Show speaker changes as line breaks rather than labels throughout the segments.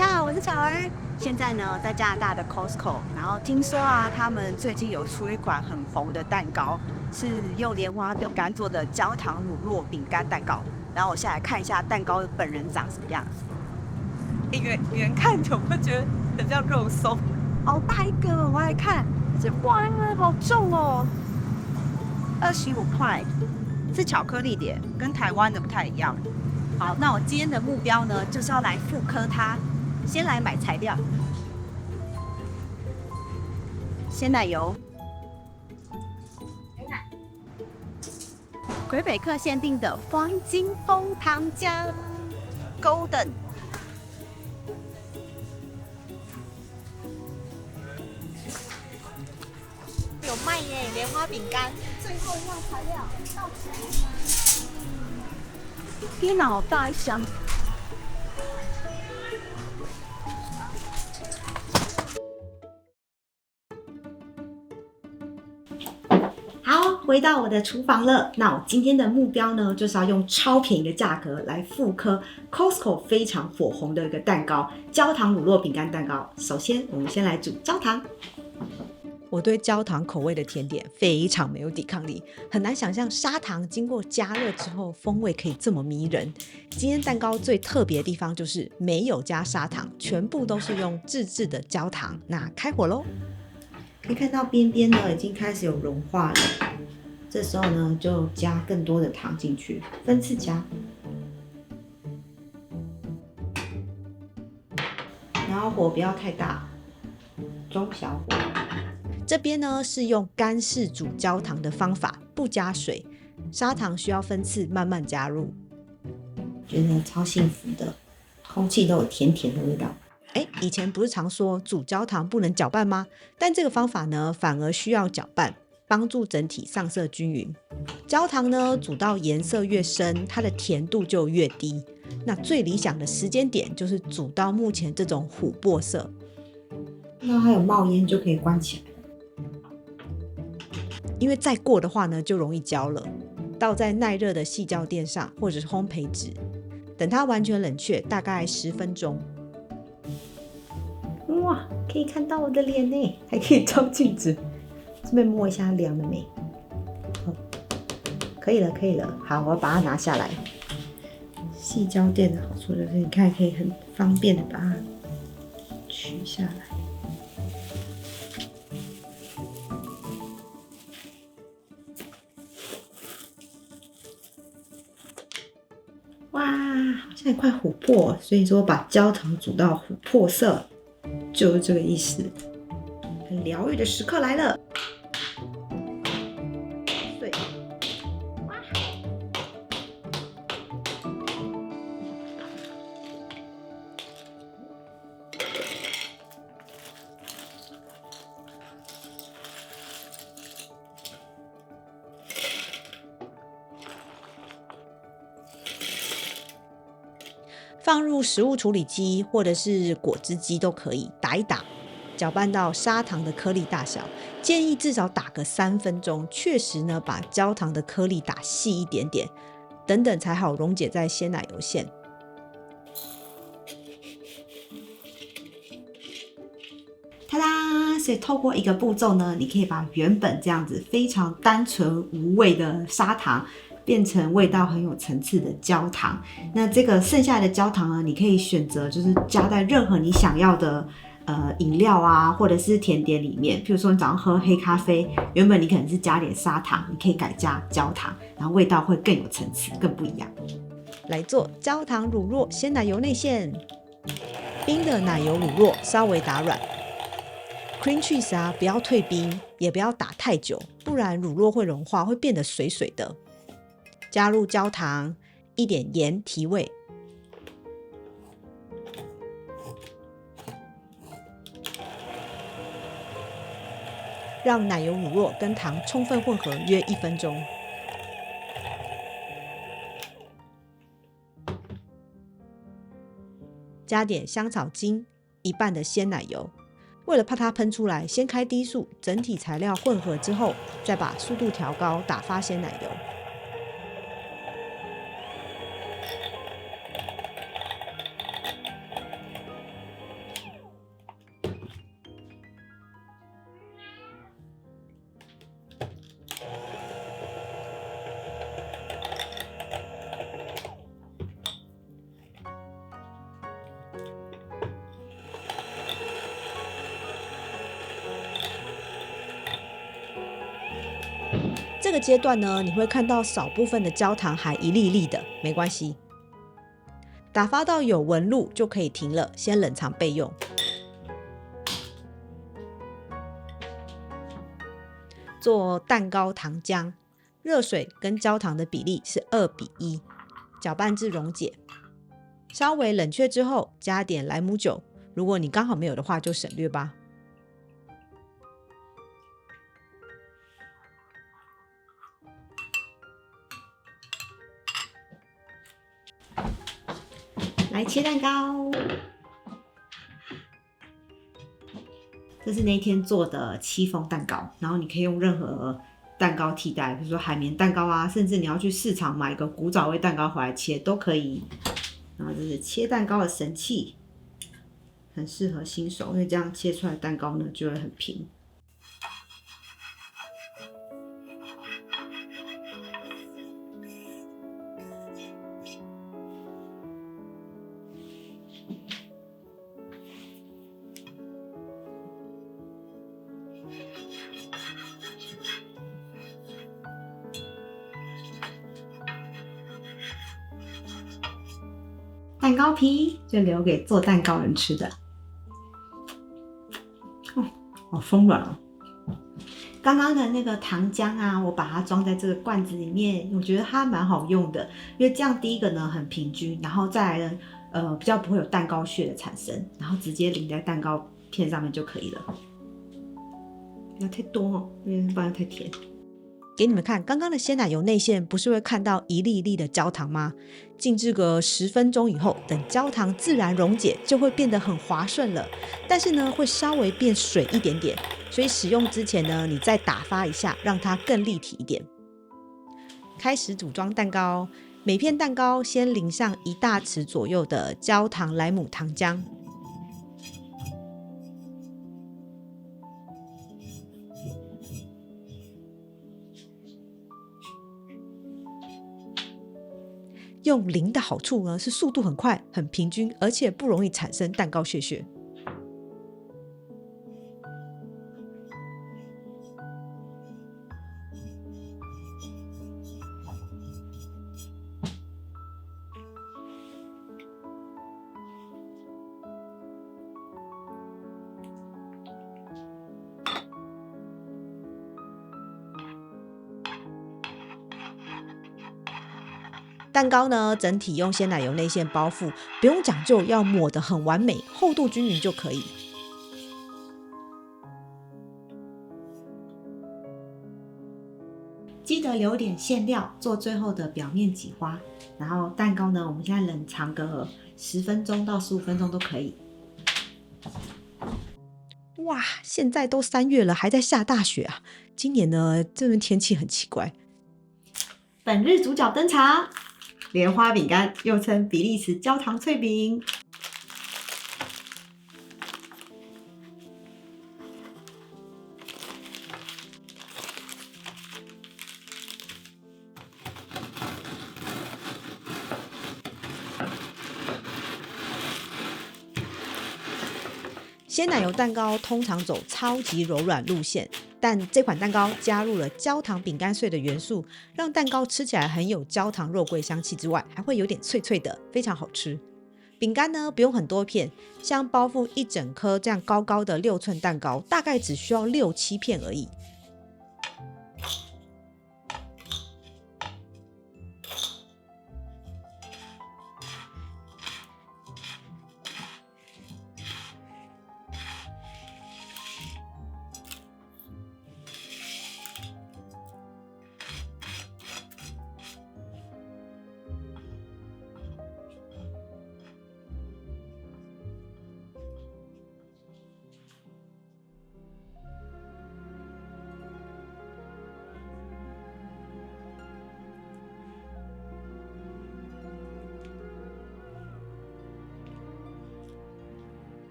大家好，我是巧儿。现在呢，在加拿大的 Costco，然后听说啊，他们最近有出一款很红的蛋糕，是用莲花饼干做的焦糖乳酪饼干蛋糕。然后我现在来看一下蛋糕本人长什么样子。远看有没有觉得很像肉松？好大一个，我来看，哇，好重哦，25块，是巧克力点，跟台湾的不太一样。好，那我今天的目标呢，就是要来复刻它。先来买材料，鲜奶油、魁北克限定的黄金枫糖浆 （Golden）。有卖耶，莲花饼干。最后一样材料，到齐。天哪，好大一箱！好，回到我的厨房了。那我今天的目标呢，就是要用超便宜的价格来复刻 Costco 非常火红的一个蛋糕——焦糖乳酪饼干蛋糕。首先，我们先来煮焦糖。
我对焦糖口味的甜点非常没有抵抗力，很难想象砂糖经过加热之后风味可以这么迷人。今天蛋糕最特别的地方就是没有加砂糖，全部都是用自制的焦糖。那开火咯，
可以看到边边呢已经开始有融化了，这时候呢就加更多的糖进去，分次加，然后火不要太大，中小火。
这边呢是用干式煮焦糖的方法，不加水，砂糖需要分次慢慢加入。
觉得超幸福的，空气都有甜甜的味道。
以前不是常说煮焦糖不能搅拌吗？但这个方法呢反而需要搅拌，帮助整体上色均匀。焦糖呢煮到颜色越深，它的甜度就越低。那最理想的时间点就是煮到目前这种琥珀色。
那还有冒烟就可以关起来了。
因为再过的话呢就容易焦了。倒在耐热的细胶垫上或者是烘焙纸，等它完全冷却大概10分钟。
哇，可以看到我的脸呢，还可以照镜子，这边摸一下凉了没？可以了，可以了。好，我要把它拿下来。细胶垫的好处就是你看可以很方便的把它取下来。哇，好像也快琥珀，所以说把焦糖煮到琥珀色，就是这个意思。很疗愈的时刻来了。对，哇！
放入食物处理机或者是果汁机都可以，打一打，搅拌到砂糖的颗粒大小，建议至少打个3分钟，确实呢把焦糖的颗粒打细一点点，等等才好溶解在鲜奶油馅。
哒哒！所以透过一个步骤呢，你可以把原本这样子非常单纯无味的砂糖变成味道很有层次的焦糖。那这个剩下来的焦糖呢，你可以选择就是加在任何你想要的饮料啊，或者是甜点里面。譬如说你早上喝黑咖啡，原本你可能是加点砂糖，你可以改加焦糖，然后味道会更有层次，更不一样。
来做焦糖乳酪鲜奶油内馅，冰的奶油乳酪稍微打软。cream cheese 啊，不要退冰，也不要打太久，不然乳酪会融化，会变得水水的。加入焦糖，一点盐提味。让奶油乳酪跟糖充分混合约1分钟。加点香草精，1半的鲜奶油。为了怕它喷出来，先开低速，整体材料混合之后，再把速度调高，打发鲜奶油。这个阶段呢，你会看到少部分的焦糖还一粒一粒的，没关系，打发到有纹路就可以停了，先冷藏备用。做蛋糕糖浆，热水跟焦糖的比例是2:1，搅拌至溶解。稍微冷却之后，加点莱姆酒，如果你刚好没有的话，就省略吧。
来切蛋糕，这是那天做的戚风蛋糕，然后你可以用任何蛋糕替代，比如说海绵蛋糕啊，甚至你要去市场买一个古早味蛋糕回来切都可以。然后这是切蛋糕的神器，很适合新手，因为这样切出来的蛋糕呢就会很平。蛋糕皮就留给做蛋糕人吃的。哦，好松软哦。刚刚的那个糖浆啊，我把它装在这个罐子里面，我觉得它蛮好用的，因为这样第一个呢很平均，然后再来呢，比较不会有蛋糕屑的产生，然后直接淋在蛋糕片上面就可以了。不要太多哦，因为不然太甜。
给你们看，刚刚的鲜奶油内馅不是会看到一粒一粒的焦糖吗？静置个10分钟以后，等焦糖自然溶解，就会变得很滑顺了。但是呢，会稍微变水一点点，所以使用之前呢，你再打发一下，让它更立体一点。开始组装蛋糕，每片蛋糕先淋上1大匙左右的焦糖莱姆糖浆。用淋的好处呢是速度很快、很平均，而且不容易产生蛋糕屑。蛋糕呢，整体用鲜奶油内馅包覆，不用讲究要抹得很完美，厚度均匀就可以。
记得留点馅料做最后的表面挤花，然后蛋糕呢，我们现在冷藏个10分钟到15分钟都可以。
哇，现在都3月了，还在下大雪啊！今年呢，这边天气很奇怪。
本日主角登场，莲花饼干，又称比利时焦糖脆饼。
鲜奶油蛋糕通常走超级柔软路线，但这款蛋糕加入了焦糖饼干碎的元素，让蛋糕吃起来很有焦糖肉桂香气之外，还会有点脆脆的，非常好吃。饼干呢不用很多片，像包覆一整颗这样高高的6寸蛋糕，大概只需要6、7片而已。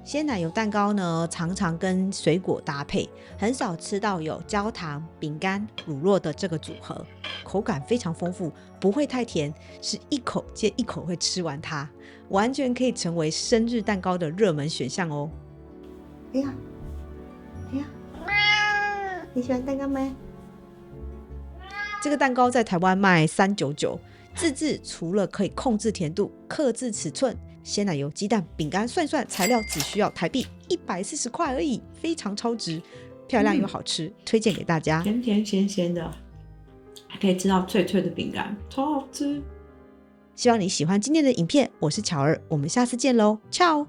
鲜奶油蛋糕呢，常常跟水果搭配，很少吃到有焦糖、饼干、乳酪的这个组合，口感非常丰富，不会太甜，是一口接一口会吃完它，完全可以成为生日蛋糕的热门选项哦。
哎呀，哎呀，你喜欢蛋糕吗？
这个蛋糕在台湾卖399，自制除了可以控制甜度、克制尺寸，鲜奶油、鸡蛋、饼干算一算材料只需要台币140块而已，非常超值，漂亮又好吃，推荐给大家。
甜甜咸咸的，还可以吃到脆脆的饼干，超好吃。
希望你喜欢今天的影片，我是巧儿，我们下次见喽，ciao。